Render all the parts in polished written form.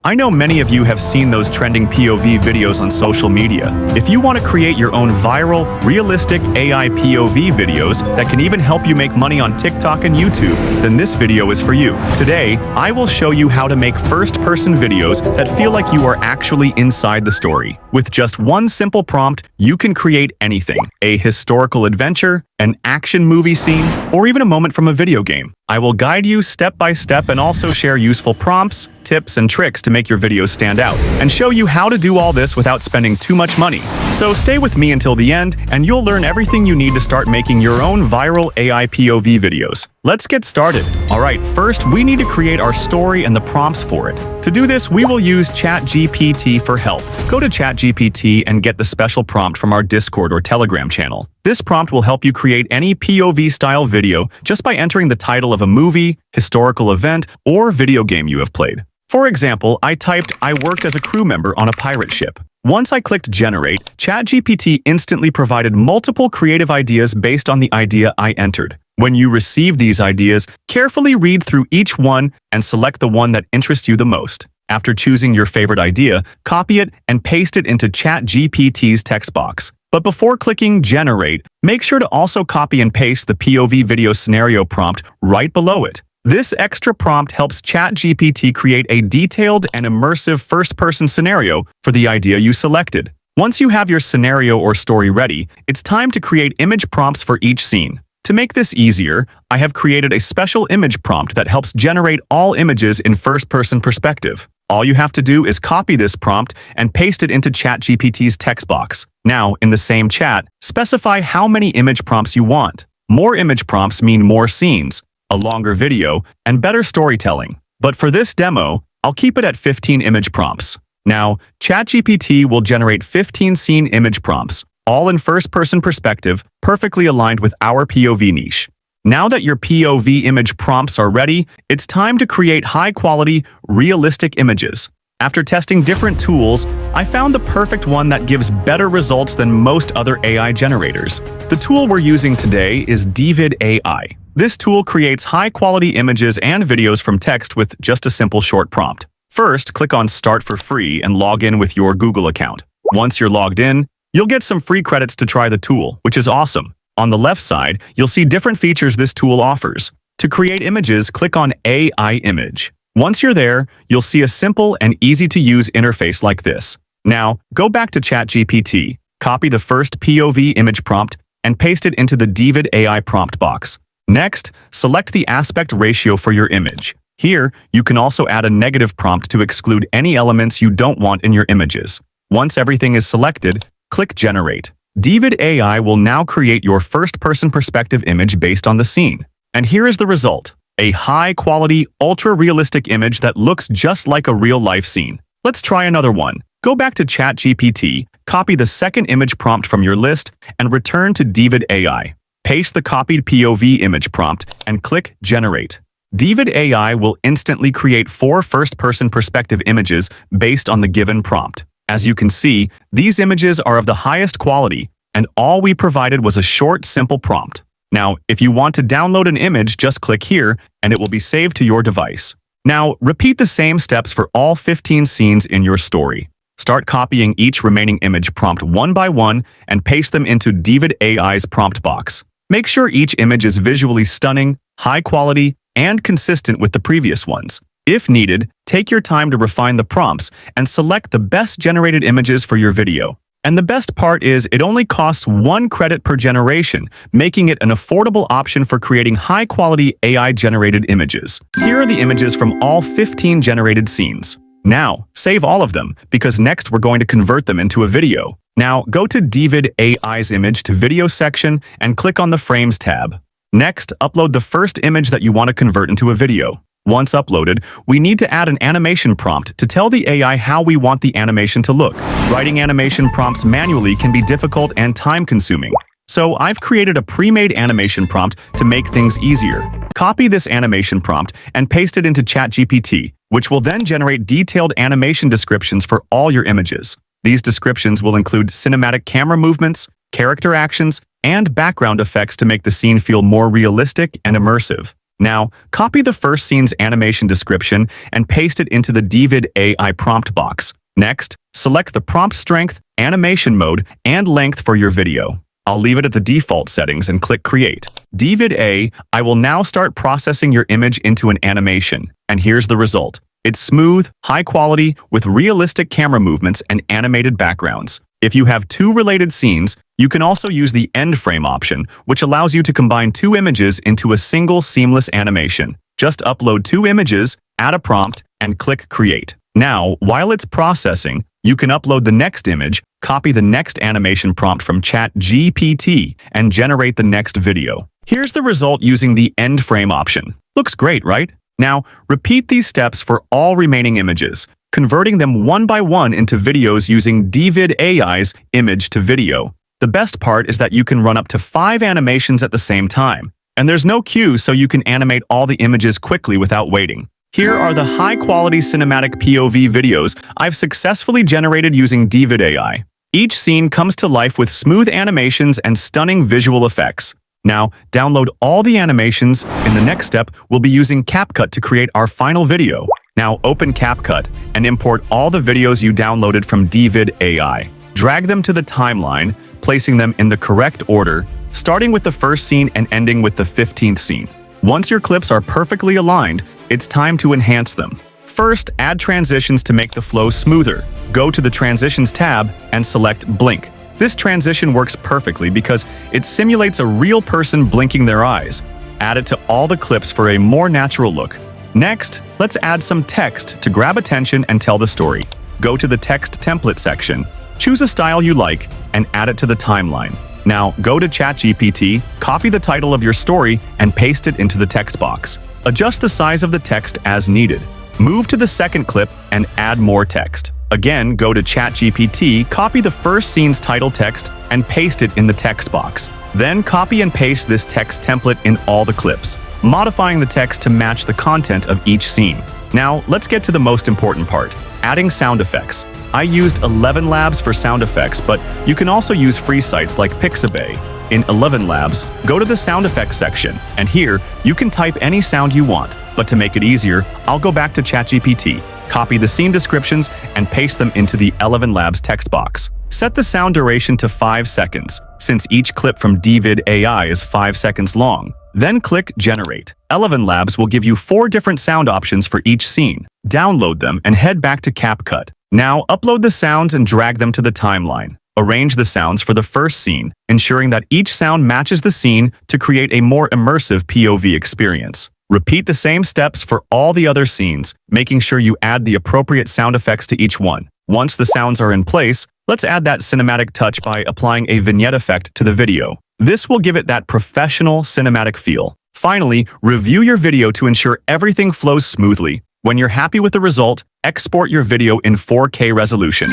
I know many of you have seen those trending POV videos on social media. If you want to create your own viral, realistic AI POV videos that can even help you make money on TikTok and YouTube, then this video is for you. Today, I will show you how to make first-person videos that feel like you are actually inside the story. With just one simple prompt, you can create anything: a historical adventure, an action movie scene, or even a moment from a video game. I will guide you step by step and also share useful prompts, tips, and tricks to make your videos stand out, and show you how to do all this without spending too much money. So stay with me until the end, and you'll learn everything you need to start making your own viral AI POV videos. Let's get started. Alright, first we need to create our story and the prompts for it. To do this, we will use ChatGPT for help. Go to ChatGPT and get the special prompt from our Discord or Telegram channel. This prompt will help you create any POV-style video just by entering the title of a movie, historical event, or video game you have played. For example, I typed, "I worked as a crew member on a pirate ship." Once I clicked Generate, ChatGPT instantly provided multiple creative ideas based on the idea I entered. When you receive these ideas, carefully read through each one and select the one that interests you the most. After choosing your favorite idea, copy it and paste it into ChatGPT's text box. But before clicking Generate, make sure to also copy and paste the POV video scenario prompt right below it. This extra prompt helps ChatGPT create a detailed and immersive first-person scenario for the idea you selected. Once you have your scenario or story ready, it's time to create image prompts for each scene. To make this easier, I have created a special image prompt that helps generate all images in first-person perspective. All you have to do is copy this prompt and paste it into ChatGPT's text box. Now, in the same chat, specify how many image prompts you want. More image prompts mean more scenes, a longer video, and better storytelling. But for this demo, I'll keep it at 15 image prompts. Now, ChatGPT will generate 15 scene image prompts, all in first-person perspective, perfectly aligned with our POV niche. Now that your POV image prompts are ready, it's time to create high-quality, realistic images. After testing different tools, I found the perfect one that gives better results than most other AI generators. The tool we're using today is Divid AI. This tool creates high-quality images and videos from text with just a simple short prompt. First, click on Start for free and log in with your Google account. Once you're logged in, you'll get some free credits to try the tool, which is awesome. On the left side, you'll see different features this tool offers. To create images, click on AI Image. Once you're there, you'll see a simple and easy-to-use interface like this. Now, go back to ChatGPT, copy the first POV image prompt, and paste it into the Divid AI prompt box. Next, select the aspect ratio for your image. Here, you can also add a negative prompt to exclude any elements you don't want in your images. Once everything is selected, click Generate. Divid AI will now create your first-person perspective image based on the scene. And here is the result: a high-quality, ultra-realistic image that looks just like a real-life scene. Let's try another one. Go back to ChatGPT, copy the second image prompt from your list, and return to Divid AI. Paste the copied POV image prompt and click Generate. Divid AI will instantly create 4 first-person perspective images based on the given prompt. As you can see, these images are of the highest quality, and all we provided was a short, simple prompt. Now, if you want to download an image, just click here, and it will be saved to your device. Now, repeat the same steps for all 15 scenes in your story. Start copying each remaining image prompt one by one and paste them into Divid AI's prompt box. Make sure each image is visually stunning, high quality, and consistent with the previous ones. If needed, take your time to refine the prompts and select the best generated images for your video. And the best part is it only costs 1 credit per generation, making it an affordable option for creating high-quality AI-generated images. Here are the images from all 15 generated scenes. Now, save all of them, because next we're going to convert them into a video. Now, go to Divid AI's image to video section and click on the Frames tab. Next, upload the first image that you want to convert into a video. Once uploaded, we need to add an animation prompt to tell the AI how we want the animation to look. Writing animation prompts manually can be difficult and time-consuming, so I've created a pre-made animation prompt to make things easier. Copy this animation prompt and paste it into ChatGPT, which will then generate detailed animation descriptions for all your images. These descriptions will include cinematic camera movements, character actions, and background effects to make the scene feel more realistic and immersive. Now, copy the first scene's animation description and paste it into the DVID AI prompt box. Next, select the prompt strength, animation mode, and length for your video. I'll leave it at the default settings and click Create. DVID AI will now start processing your image into an animation. And here's the result. It's smooth, high quality, with realistic camera movements and animated backgrounds. If you have two related scenes, you can also use the end frame option, which allows you to combine two images into a single seamless animation. Just upload two images, add a prompt, and click Create. Now, while it's processing, you can upload the next image, copy the next animation prompt from ChatGPT, and generate the next video. Here's the result using the end frame option. Looks great, right? Now, repeat these steps for all remaining images, converting them one by one into videos using DVID AI's image to video. The best part is that you can run up to 5 animations at the same time, and there's no queue, so you can animate all the images quickly without waiting. Here are the high-quality cinematic POV videos I've successfully generated using DVID AI. Each scene comes to life with smooth animations and stunning visual effects. Now, download all the animations. In the next step, we'll be using CapCut to create our final video. Now, open CapCut and import all the videos you downloaded from DVID AI. Drag them to the timeline, placing them in the correct order, starting with the first scene and ending with the 15th scene. Once your clips are perfectly aligned, it's time to enhance them. First, add transitions to make the flow smoother. Go to the Transitions tab and select Blink. This transition works perfectly because it simulates a real person blinking their eyes. Add it to all the clips for a more natural look. Next, let's add some text to grab attention and tell the story. Go to the text template section, choose a style you like, and add it to the timeline. Now, go to ChatGPT, copy the title of your story, and paste it into the text box. Adjust the size of the text as needed. Move to the second clip and add more text. Again, go to ChatGPT, copy the first scene's title text, and paste it in the text box. Then copy and paste this text template in all the clips, modifying the text to match the content of each scene. Now, let's get to the most important part, adding sound effects. I used 11 Labs for sound effects, but you can also use free sites like Pixabay. In 11 Labs, go to the sound effects section, and here, you can type any sound you want. But to make it easier, I'll go back to ChatGPT, copy the scene descriptions, and paste them into the 11 Labs text box. Set the sound duration to 5 seconds, since each clip from DVID AI is 5 seconds long. Then click Generate. 11 Labs will give you 4 different sound options for each scene. Download them and head back to CapCut. Now, upload the sounds and drag them to the timeline. Arrange the sounds for the first scene, ensuring that each sound matches the scene to create a more immersive POV experience. Repeat the same steps for all the other scenes, making sure you add the appropriate sound effects to each one. Once the sounds are in place, let's add that cinematic touch by applying a vignette effect to the video. This will give it that professional cinematic feel. Finally, review your video to ensure everything flows smoothly. When you're happy with the result, export your video in 4K resolution.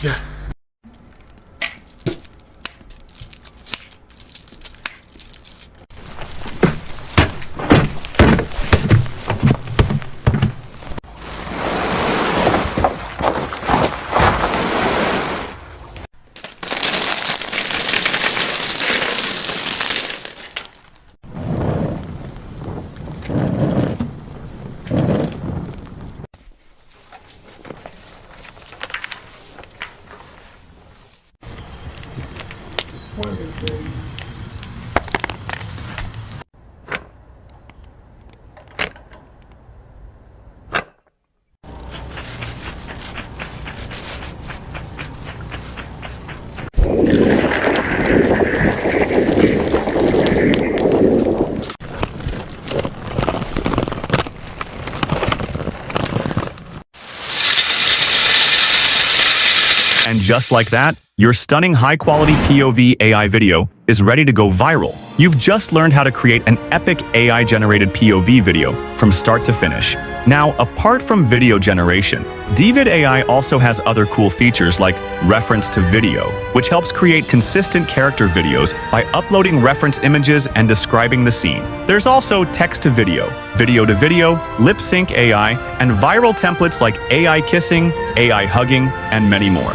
Yeah. And just like that, your stunning high-quality POV AI video is ready to go viral. You've just learned how to create an epic AI-generated POV video from start to finish. Now, apart from video generation, DVID AI also has other cool features like reference to video, which helps create consistent character videos by uploading reference images and describing the scene. There's also text to video, video to video, lip sync AI, and viral templates like AI kissing, AI hugging, and many more.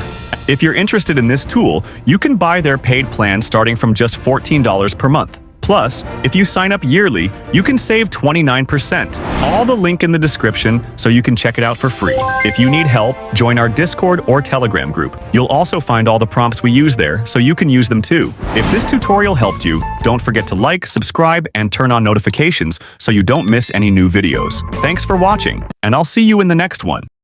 If you're interested in this tool, you can buy their paid plan starting from just $14 per month. Plus, if you sign up yearly, you can save 29%. All the link in the description so you can check it out for free. If you need help, join our Discord or Telegram group. You'll also find all the prompts we use there, so you can use them too. If this tutorial helped you, don't forget to like, subscribe, and turn on notifications so you don't miss any new videos. Thanks for watching, and I'll see you in the next one.